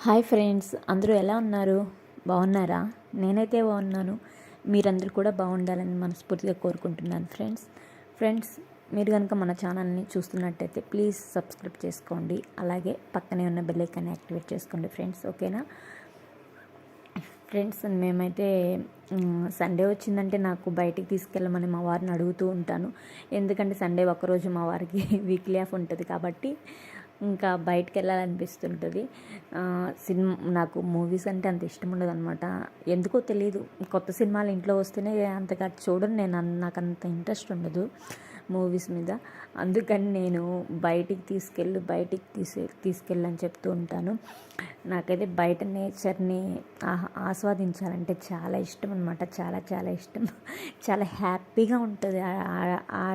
Hi friends, అందరూ ఎలా ఉన్నారు? బాగున్నారా? నేనైతే బాగున్నాను. మీరందరూ కూడా బాగుండాలని మనస్ఫూర్తిగా కోరుకుంటున్నాను. ఫ్రెండ్స్ మీరు కనుక మన ఛానల్ని చూస్తున్నట్టయితే ప్లీజ్ సబ్స్క్రైబ్ చేసుకోండి. అలాగే పక్కనే ఉన్న బెల్ ఐకాన్ని యాక్టివేట్ చేసుకోండి ఫ్రెండ్స్. ఓకేనా ఫ్రెండ్స్? మేమైతే సండే వచ్చిందంటే నాకు బయటికి తీసుకెళ్ళమని మా వారిని అడుగుతూ ఉంటాను. ఎందుకంటే సండే ఒకరోజు మా వారికి వీక్లీ ఆఫ్ ఉంటుంది కాబట్టి ఇంకా బయటికి వెళ్ళాలనిపిస్తుంటుంది. నాకు మూవీస్ అంటే అంత ఇష్టం ఉండదు అనమాట. ఎందుకో తెలియదు, కొత్త సినిమాలు ఇంట్లో వస్తేనే అంతగా చూడను నేను. నాకు అంత ఇంట్రెస్ట్ ఉండదు మూవీస్ మీద. అందుకని నేను బయటికి తీసుకెళ్ళని చెప్తూ ఉంటాను. నాకైతే బయట నేచర్ని ఆస్వాదించాలంటే చాలా ఇష్టం అనమాట. చాలా చాలా ఇష్టం. చాలా హ్యాపీగా ఉంటుంది. ఆ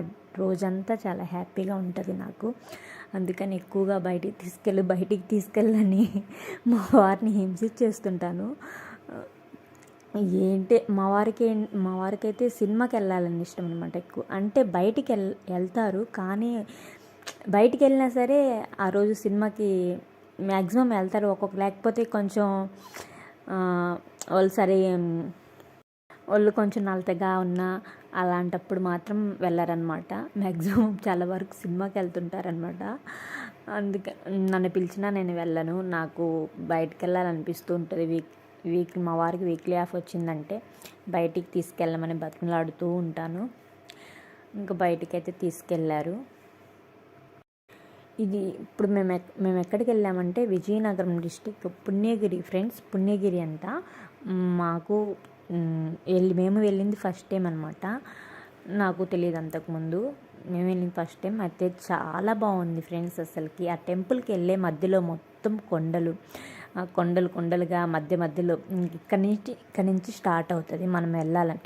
రోజంతా చాలా హ్యాపీగా ఉంటుంది నాకు. అందుకని ఎక్కువగా బయటికి తీసుకెళ్ళని మా వారిని హింసించేస్తుంటాను. మా వారికైతే సినిమాకి వెళ్ళాలని ఇష్టం అనమాట ఎక్కువ. అంటే బయటికి వెళ్తారు, కానీ బయటికి వెళ్ళినా సరే ఆ రోజు సినిమాకి మ్యాక్సిమం వెళ్తారు. లేకపోతే కొంచెం వాళ్ళు కొంచెం నలతగా ఉన్నా అలాంటప్పుడు మాత్రం వెళ్ళారనమాట. మ్యాక్సిమం చాలా వరకు సినిమాకి వెళ్తుంటారనమాట. అందుకే నన్ను పిలిచినా నేను వెళ్ళను. నాకు బయటికి వెళ్ళాలనిపిస్తూ ఉంటుంది. మా వారికి వీక్లీ ఆఫ్ వచ్చిందంటే బయటికి తీసుకెళ్ళమని బతిమలాడుతూ ఉంటాను. ఇంకా బయటికైతే తీసుకెళ్ళారు. ఇది ఇప్పుడు మేము ఎక్కడికి వెళ్ళామంటే విజయనగరం డిస్టిక్ పుణ్యగిరి ఫ్రెండ్స్. పుణ్యగిరి అంట. మాకు మేము వెళ్ళింది ఫస్ట్ టైం అనమాట. నాకు తెలియదు అంతకుముందు. మేము వెళ్ళింది ఫస్ట్ టైం. అయితే చాలా బాగుంది ఫ్రెండ్స్. అసలుకి ఆ టెంపుల్కి వెళ్ళే మధ్యలో మొత్తం కొండలుగా మధ్యలో ఇక్కడి నుంచి స్టార్ట్ అవుతుంది. మనం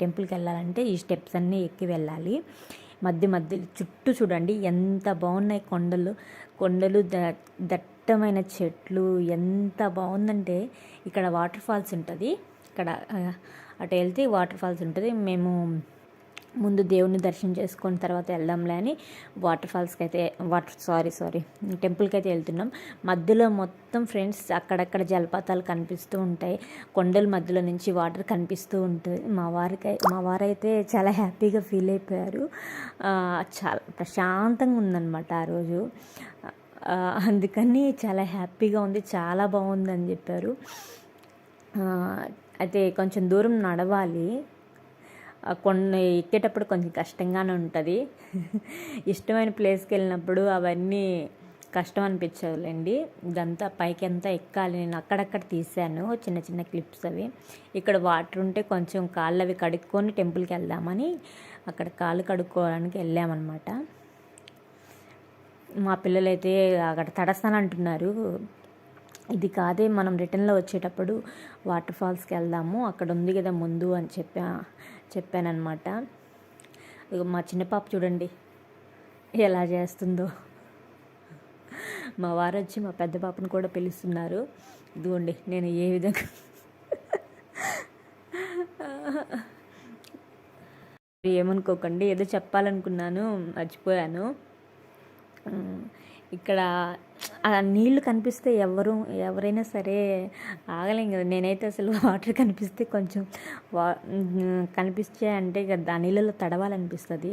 టెంపుల్కి వెళ్ళాలంటే ఈ స్టెప్స్ అన్నీ ఎక్కి వెళ్ళాలి. మధ్యలో చుట్టూ చూడండి ఎంత బాగున్నాయి కొండలు దట్టమైన చెట్లు. ఎంత బాగుందంటే ఇక్కడ వాటర్ ఫాల్స్ ఉంటుంది. ఇక్కడ అటు వెళ్తే వాటర్ ఫాల్స్ ఉంటుంది. మేము ముందు దేవుని దర్శనం చేసుకున్న తర్వాత వెళ్దాంలే అని టెంపుల్కి అయితే వెళ్తున్నాం. మధ్యలో మొత్తం ఫ్రెండ్స్ అక్కడక్కడ జలపాతాలు కనిపిస్తూ ఉంటాయి. కొండల మధ్యలో నుంచి వాటర్ కనిపిస్తూ ఉంటుంది. మా వారైతే చాలా హ్యాపీగా ఫీల్ అయిపోయారు. చాలా ప్రశాంతంగా ఉందన్నమాట ఆ రోజు. అందుకని చాలా హ్యాపీగా ఉంది, చాలా బాగుందని చెప్పారు. అయితే కొంచెం దూరం నడవాలి. ఎక్కేటప్పుడు కొంచెం కష్టంగానే ఉంటుంది. ఇష్టమైన ప్లేస్కి వెళ్ళినప్పుడు అవన్నీ కష్టం అనిపించదులేండి. ఇదంతా పైకి అంతా ఎక్కాలి. నేను అక్కడక్కడ తీసాను చిన్న చిన్న క్లిప్స్ అవి. ఇక్కడ వాటర్ ఉంటే కొంచెం కాళ్ళు అవి కడుక్కొని టెంపుల్కి వెళ్దామని అక్కడ కాళ్ళు కడుక్కోవడానికి వెళ్ళామన్నమాట. మా పిల్లలైతే అక్కడ తడస్తానంటున్నారు. ఇది కాదే, మనం రిటర్న్లో వచ్చేటప్పుడు వాటర్ ఫాల్స్కి వెళ్దాము, అక్కడ ఉంది కదా ముందు అని చెప్పానమాట. మా చిన్న పాప చూడండి ఎలా చేస్తుందో. మా వారు వచ్చి మా పెద్ద పాపను కూడా పిలుస్తున్నారు. ఇదిగోండి నేను ఏ విధంగా ఏమనుకోకండి, ఏదో చెప్పాలనుకున్నాను మర్చిపోయాను. ఇక్కడ ఆ నీళ్లు కనిపిస్తే ఎవరైనా సరే ఆగలేం కదా. నేనైతే అసలు వాటర్ కనిపిస్తే కొంచెం కనిపిస్తే అంటే ఆ నీళ్ళలో తడవాలనిపిస్తుంది.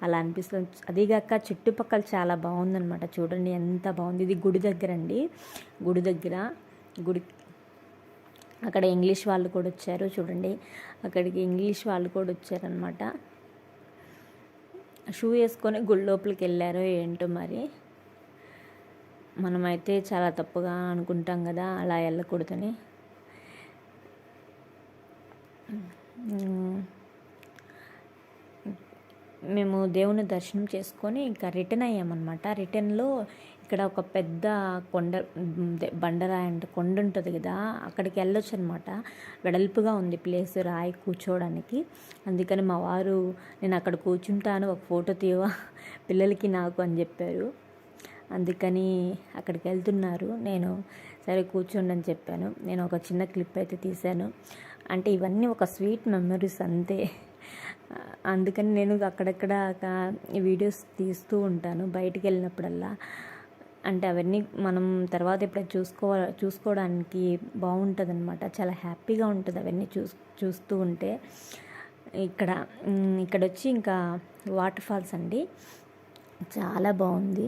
అలా అనిపిస్తుంది. అదిగాక చుట్టుపక్కల చాలా బాగుందనమాట. చూడండి ఎంత బాగుంది. ఇది గుడి దగ్గర అండి. గుడి అక్కడ ఇంగ్లీష్ వాళ్ళు కూడా వచ్చారు. చూడండి అక్కడికి ఇంగ్లీష్ వాళ్ళు కూడా వచ్చారనమాట. షూ వేసుకొని గుడి లోపలికి వెళ్ళారో ఏంటో మరి. మనమైతే చాలా తప్పుగా అనుకుంటాం కదా అలా వెళ్ళకూడదని. మేము దేవుని దర్శనం చేసుకొని ఇంకా రిటర్న్ అయ్యామన్నమాట. రిటర్న్లో ఇక్కడ ఒక పెద్ద బండరాయి అంటే కొండ ఉంటుంది కదా, అక్కడికి వెళ్ళొచ్చు అనమాట. వెడల్పుగా ఉంది ప్లేస్ రాయి కూర్చోవడానికి. అందుకని మా వారు నేను అక్కడ కూర్చుంటాను, ఒక ఫోటో తీయవా పిల్లలకి నాకు అని చెప్పారు. అందుకని అక్కడికి వెళ్తున్నారు. నేను సరే కూర్చోండి అని చెప్పాను. నేను ఒక చిన్న క్లిప్ అయితే తీశాను. అంటే ఇవన్నీ ఒక స్వీట్ మెమరీస్ అంతే. అందుకని నేను అక్కడక్కడ వీడియోస్ తీస్తూ ఉంటాను బయటికి వెళ్ళినప్పుడల్లా. అంటే అవన్నీ మనం తర్వాత ఎప్పుడైనా చూసుకోవడానికి బాగుంటుంది అనమాట. చాలా హ్యాపీగా ఉంటుంది అవన్నీ చూస్తూ ఉంటే. ఇక్కడ వచ్చి ఇంకా వాటర్ ఫాల్స్ అండి, చాలా బాగుంది.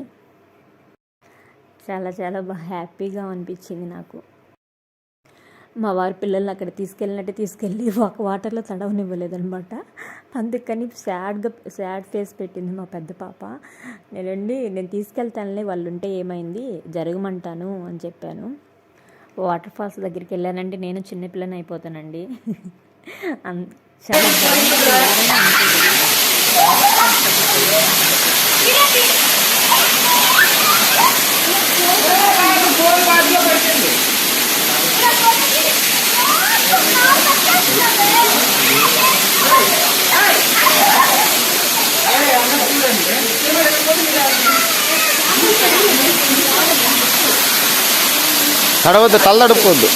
చాలా చాలా హ్యాపీగా అనిపించింది నాకు. మా వారి పిల్లల్ని అక్కడ తీసుకెళ్ళి వాటర్లో తడవనివ్వలేదనమాట. అందుకని సాడ్ ఫేస్ పెట్టింది మా పెద్ద పాప. నేను తీసుకెళ్తానులే, వాళ్ళు ఉంటే ఏమైంది, జరగమంటాను అని చెప్పాను. వాటర్ ఫాల్స్ దగ్గరికి వెళ్ళానంటే నేను చిన్నపిల్లని అయిపోతానండి. చాలా తడవద్దు, తలదడుపుకోవద్దు.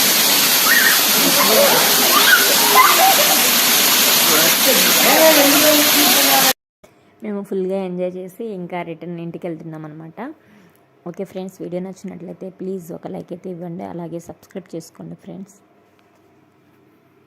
మేము ఫుల్గా ఎంజాయ్ చేసి ఇంకా రిటర్న్ ఇంటికి వెళ్తున్నాం అనమాట. ఓకే ఫ్రెండ్స్, వీడియో నచ్చినట్లయితే ప్లీజ్ ఒక లైక్ అయితే ఇవ్వండి, అలాగే సబ్స్క్రైబ్ చేసుకోండి ఫ్రెండ్స్.